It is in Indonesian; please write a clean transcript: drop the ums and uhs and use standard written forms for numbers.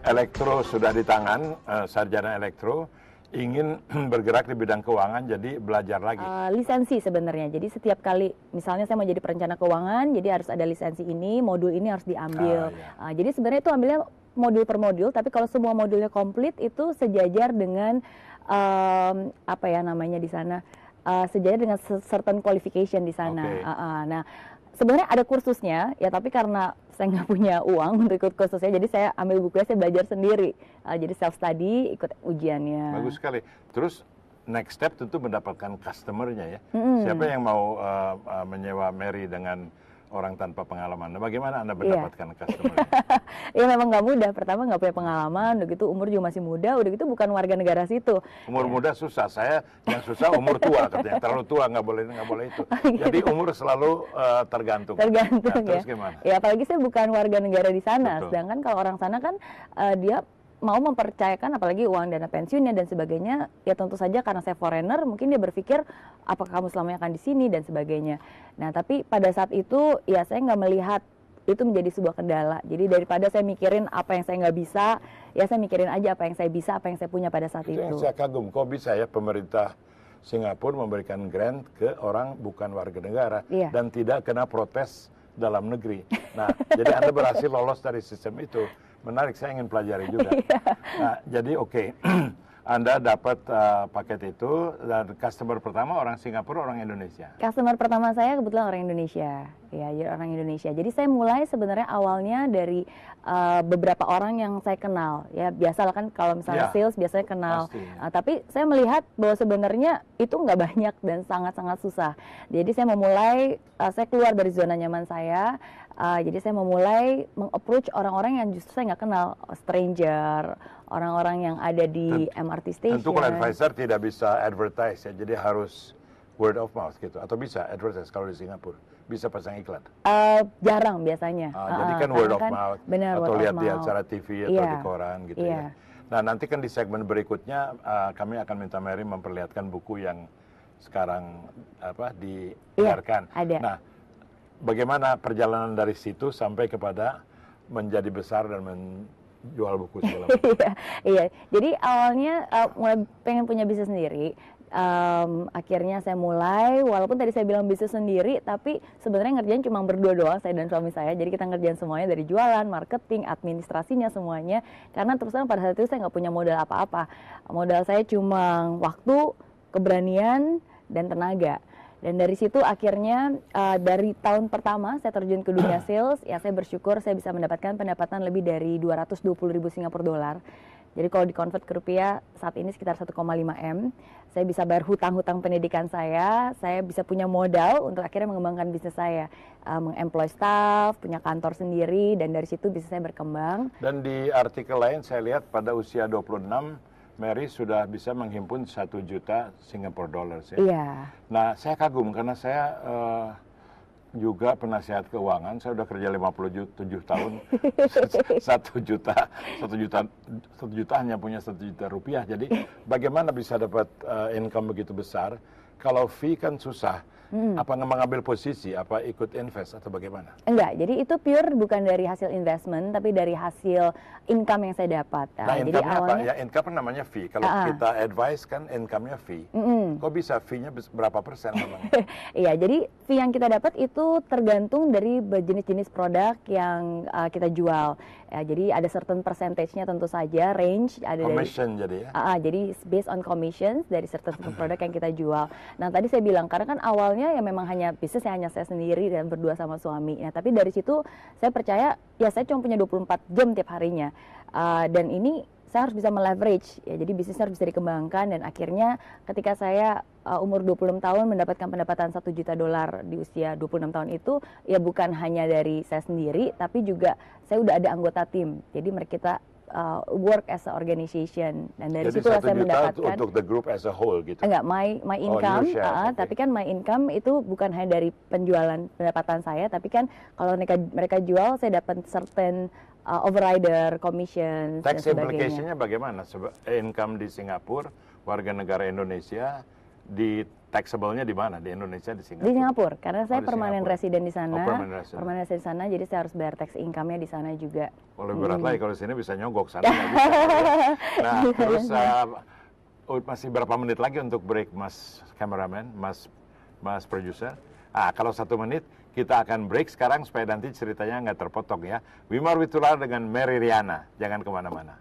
Elektro sudah di tangan, sarjana elektro, ingin bergerak di bidang keuangan, jadi belajar lagi. Lisensi sebenarnya, jadi setiap kali misalnya saya mau jadi perencana keuangan, jadi harus ada lisensi ini, modul ini harus diambil. Iya. Jadi sebenarnya itu ambilnya modul per modul, tapi kalau semua modulnya komplit itu sejajar dengan apa ya namanya di sana, sejajar dengan certain qualification di sana. Okay. Nah, sebenarnya ada kursusnya, ya tapi karena saya nggak punya uang untuk ikut kursusnya, jadi saya ambil bukunya, saya belajar sendiri. Jadi self study, ikut ujiannya. Bagus sekali. Terus next step tentu mendapatkan customer-nya ya. Siapa yang mau menyewa Mary dengan orang tanpa pengalaman? Nah, bagaimana Anda mendapatkan customer-nya? Ya memang nggak mudah. Pertama nggak punya pengalaman, udah gitu umur juga masih muda, udah gitu bukan warga negara situ. Umur muda susah, saya yang susah umur tua katanya, terlalu tua nggak boleh itu. Jadi umur selalu tergantung. Tergantung terus gimana? Ya apalagi saya bukan warga negara di sana. Betul. Sedangkan kalau orang sana kan dia mau mempercayakan apalagi uang dana pensiunnya dan sebagainya, ya tentu saja karena saya foreigner mungkin dia berpikir apakah kamu selamanya akan di sini dan sebagainya. Nah tapi pada saat itu ya saya nggak melihat itu menjadi sebuah kendala. Jadi daripada saya mikirin apa yang saya nggak bisa, ya saya mikirin aja apa yang saya bisa, apa yang saya punya pada saat itu. Yang saya kagum, kok bisa ya pemerintah Singapura memberikan grant ke orang bukan warga negara dan tidak kena protes dalam negeri. Nah, jadi Anda berhasil lolos dari sistem itu. Menarik, saya ingin pelajari juga. Nah, jadi oke. Anda dapat paket itu dan customer pertama orang Singapura, orang Indonesia. Customer pertama saya kebetulan orang Indonesia, ya jadi orang Indonesia. Jadi saya mulai sebenarnya awalnya dari beberapa orang yang saya kenal, ya biasalah kan kalau misalnya sales biasanya kenal. Tapi saya melihat bahwa sebenarnya itu nggak banyak dan sangat-sangat susah. Jadi saya memulai, saya keluar dari zona nyaman saya. Jadi saya memulai meng-approach orang-orang yang justru saya nggak kenal, stranger, orang-orang yang ada di MRT station. Tentu kalau advisor tidak bisa advertise ya, jadi harus word of mouth gitu. Atau bisa advertise kalau di Singapura, bisa pasang iklan? Jarang biasanya. Jadi kan word of mouth, benar, atau word lihat of di mouth. acara TV atau di koran gitu ya. Nah nanti kan di segmen berikutnya kami akan minta Mary memperlihatkan buku yang sekarang dibiarkan. Ada. Nah, bagaimana perjalanan dari situ sampai kepada menjadi besar dan menjual buku segala macam? Iya, jadi awalnya mulai pengen punya bisnis sendiri. Akhirnya saya mulai, walaupun tadi saya bilang bisnis sendiri, tapi sebenarnya ngerjain cuma berdua doang, saya dan suami saya. Jadi kita ngerjain semuanya dari jualan, marketing, administrasinya semuanya. Karena terus terang pada saat itu saya nggak punya modal apa-apa. Modal saya cuma waktu, keberanian, dan tenaga. Dan dari situ akhirnya dari tahun pertama saya terjun ke dunia sales, ya saya bersyukur saya bisa mendapatkan pendapatan lebih dari 220.000 Singapura dolar. Jadi kalau dikonvert ke rupiah saat ini sekitar 1,5 M. Saya bisa bayar hutang-hutang pendidikan saya bisa punya modal untuk akhirnya mengembangkan bisnis saya. Mengemploy staff, punya kantor sendiri, dan dari situ bisnis saya berkembang. Dan di artikel lain saya lihat pada usia 26, Mary sudah bisa menghimpun 1 juta Singapore dollars ya. Iya. Nah, saya kagum karena saya juga penasihat keuangan. Saya udah kerja 57 tahun. 1 juta hanya punya 1 juta rupiah. Jadi bagaimana bisa dapat income begitu besar? Kalau fee kan susah. Apa mengambil posisi, apa ikut invest atau bagaimana? Enggak, jadi itu pure bukan dari hasil investment, tapi dari hasil income yang saya dapat. Nah, jadi income-nya awalnya, apa? Ya, income namanya fee. Kalau kita advice kan income-nya fee. Kok bisa fee-nya berapa persen memang? Iya, jadi fee yang kita dapat itu tergantung dari jenis-jenis produk yang kita jual. Ya, jadi ada certain percentage-nya tentu saja, range ada Commission dari, jadi ya? Jadi based on commissions dari certain produk yang kita jual. Nah, tadi saya bilang karena kan awalnya ya memang hanya bisnis hanya saya sendiri dan berdua sama suami. Nah, tapi dari situ saya percaya ya saya cuma punya 24 jam tiap harinya. Dan ini saya harus bisa meleverage ya, jadi bisnis harus bisa dikembangkan, dan akhirnya ketika saya umur 26 tahun mendapatkan pendapatan 1 juta dolar di usia 26 tahun itu ya bukan hanya dari saya sendiri, tapi juga saya udah ada anggota tim. Jadi kita work as a organization, dan dari situ saya mendapatkan untuk the group as a whole gitu. Enggak, my income, tapi kan my income itu bukan hanya dari penjualan pendapatan saya, tapi kan kalau mereka jual saya dapat certain overrider, commission, tax dan sebagainya. implication-nya bagaimana? Income di Singapura, warga negara Indonesia di taxable-nya di mana? Di Indonesia, di Singapura? Di Singapura, karena saya di permanen Singapura. residen di sana. Permanent resident. Permanen residen di sana, jadi saya harus bayar tax income-nya di sana juga. Lebih berat lagi kalau di sini bisa nyogok, sana nggak bisa. Nah, terus masih berapa menit lagi untuk break, Mas cameraman, Mas producer? Kalau 1 menit kita akan break sekarang supaya nanti ceritanya nggak terpotong ya. Wimar Witular dengan Mary Riana, jangan kemana-mana.